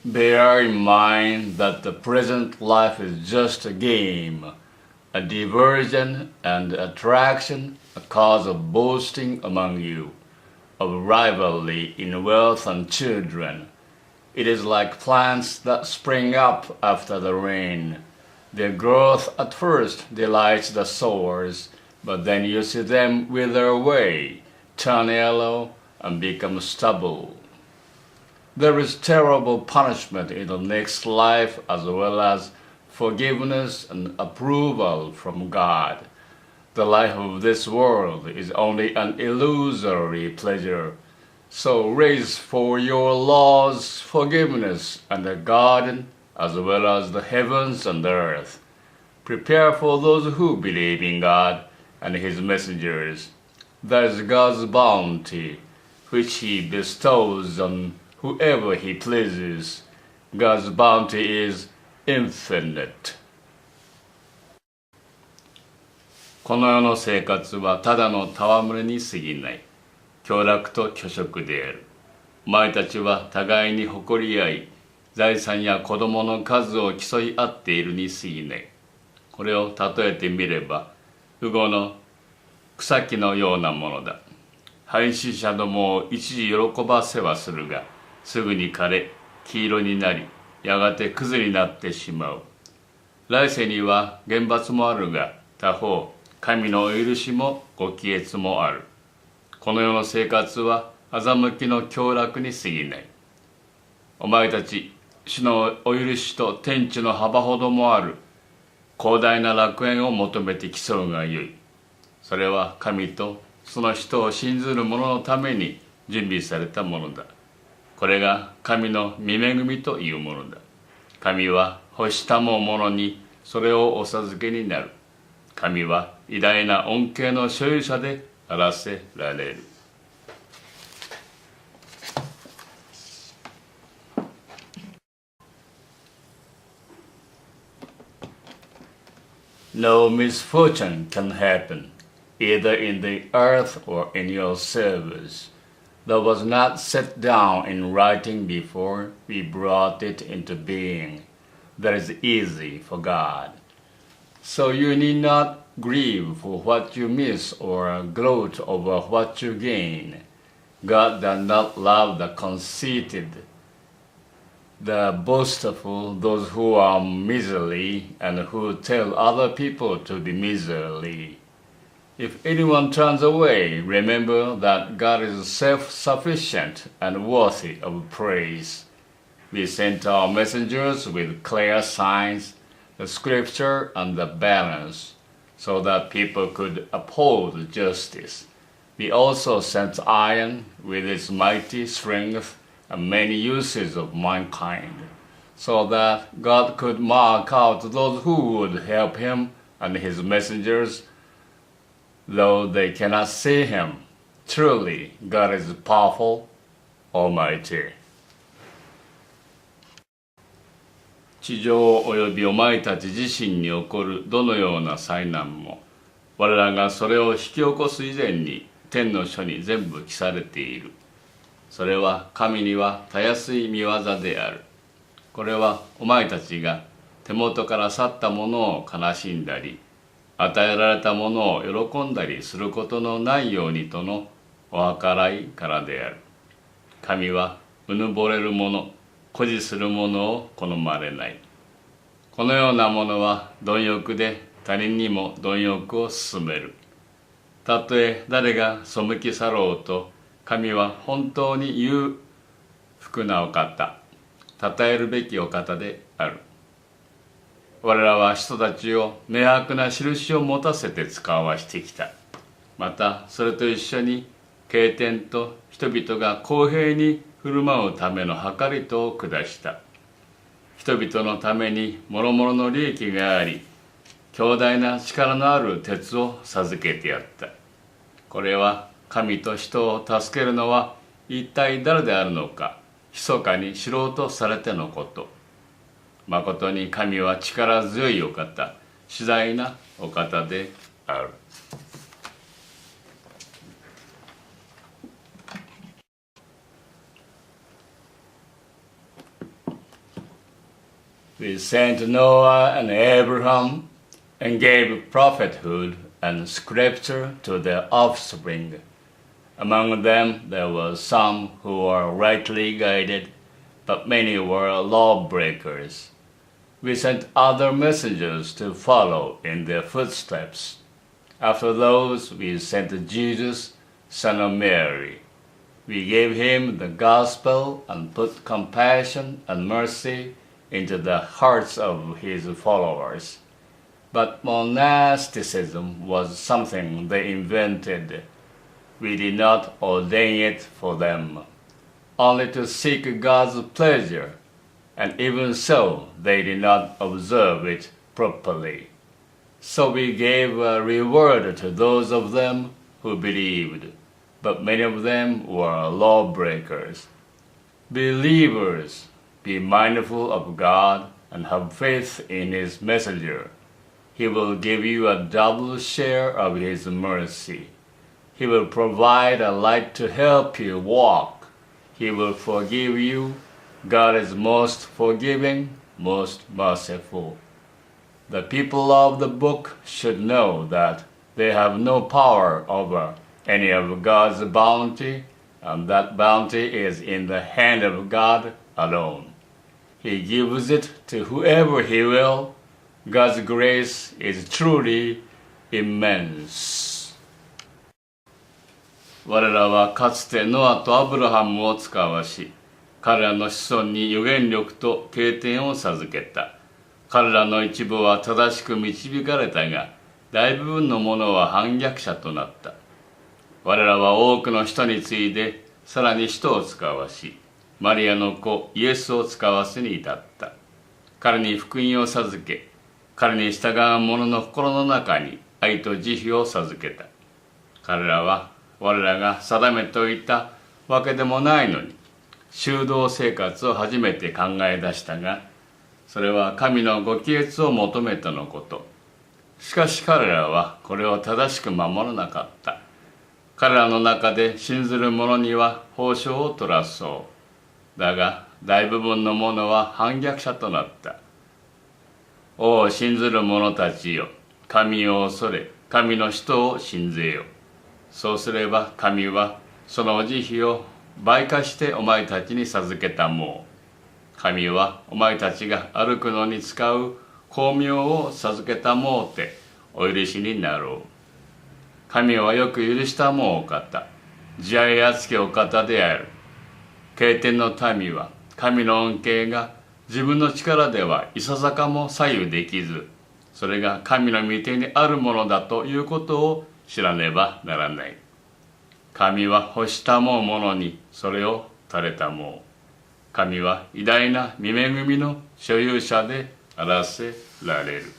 Bear in mind that the present life is just a game, a diversion and attraction, a cause of boasting among you, of rivalry in wealth and children. It is like plants that spring up after the rain. Their growth at first delights the sowers, but then you see them wither away, turn yellow, and become stubble. There is terrible punishment in the next life as well as forgiveness and approval from God. The life of this world is only an illusory pleasure. So raise for your laws forgiveness and the garden as well as the heavens and the earth. Prepare for those who believe in God and His messengers. That is God's bounty, which He bestows on whoever He pleases. God's bounty is infinite. この世の生活はただの戯れに過ぎない。享楽と虚飾である。お前たちは互いに誇り合い、財産や子供の数を競い合っているに過ぎない。これを例えてみれば、ウゴの草木のようなものだ。配信者どもを一時喜ばせはするが、すぐに枯れ、黄色になり、やがてクズになってしまう。来世には厳罰もあるが、他方、神のお許しもご帰悦もある。この世の生活は欺きの享楽に過ぎない。お前たち、主のお許しと天地の幅ほどもある広大な楽園を求めて競うがよい。それは神とその人を信ずる者のために準備されたものだ。これが神の御恵みというものだ。神は欲したも者にそれをお授けになる。神は偉大な恩恵の所有者であらせられる。No misfortune can happen, either in the earth or in your service, that was not set down in writing before we brought it into being. That is easy for God. So you need not grieve for what you miss or gloat over what you gain. God does not love the conceited, the boastful, those who are miserly and who tell other people to be miserly. If anyone turns away, remember that God is self-sufficient and worthy of praise. We sent our messengers with clear signs, the scripture and the balance, so that people could uphold justice. We also sent iron with its mighty strength and many uses of mankind, so that God could mark out those who would help Him and His messengers, though they cannot see Him. Truly, God is powerful, almighty. 地上およびお前たち自身に起こるどのような災難も、我らがそれを引き起こす以前に天の書に全部記されている。それは神にはたやすい見業である。これはお前たちが手元から去ったものを悲しんだり、与えられたものを喜んだりすることのないようにとのお計らいからである。神はうぬぼれる者、誇示する者を好まれない。このようなものは貪欲で他人にも貪欲を進める。たとえ誰が背き去ろうと、神は本当に裕福なお方、称えるべきお方である。我らは人たちを明白な印を持たせて使わしてきた。またそれと一緒に経典と人々が公平に振る舞うための計りとを下した。人々のために諸々の利益があり、強大な力のある鉄を授けてやった。これは神と人を助けるのは一体誰であるのか、密かに知ろうとされてのこと。まことに神は力強いお方、自在なお方である。We sent Noah and Abraham and gave prophethood and scripture to their offspring. Among them there were some who were rightly guided, but many were lawbreakers. We sent other messengers to follow in their footsteps. After those we sent Jesus, son of Mary. We gave him the gospel and put compassion and mercy into the hearts of his followers. But monasticism was something they invented. We did not ordain it for them, only to seek God's pleasure, and even so they did not observe it properly. So we gave a reward to those of them who believed, but many of them were lawbreakers. Believers, be mindful of God and have faith in His messenger. He will give you a double share of His mercy. He will provide a light to help you walk. He will forgive you. God is most forgiving, most merciful. The people of the book should know that they have no power over any of God's bounty, and that bounty is in the hand of God alone. He gives it to whoever He will. God's grace is truly immense. 我らはかつてノアとアブラハムを使わし、彼らの子孫に預言力と経典を授けた。彼らの一部は正しく導かれたが、大部分の者は反逆者となった。我らは多くの人に次いで、さらに人を使わし、マリアの子イエスを使わせに至った。彼に福音を授け、彼に従う者の心の中に愛と慈悲を授けた。彼らは我らが定めておいたわけでもないのに、修道生活を初めて考え出したが、それは神のご帰依を求めてのこと。しかし彼らはこれを正しく守らなかった。彼らの中で信ずる者には報酬を取らそう。だが大部分の者は反逆者となった。おお信ずる者たちよ、神を恐れ、神の人を信ぜよ。そうすれば神はその慈悲を倍化してお前たちに授けたもう。神はお前たちが歩くのに使う光明を授けたもうてお許しになろう。神はよく許したもうお方、慈愛あつきお方である。敬天の民は神の恩恵が自分の力ではいささかも左右できず、それが神の御手にあるものだということを知らねばならない。神は欲したもうものにそれを垂れたもう。神は偉大な御恵みの所有者であらせられる。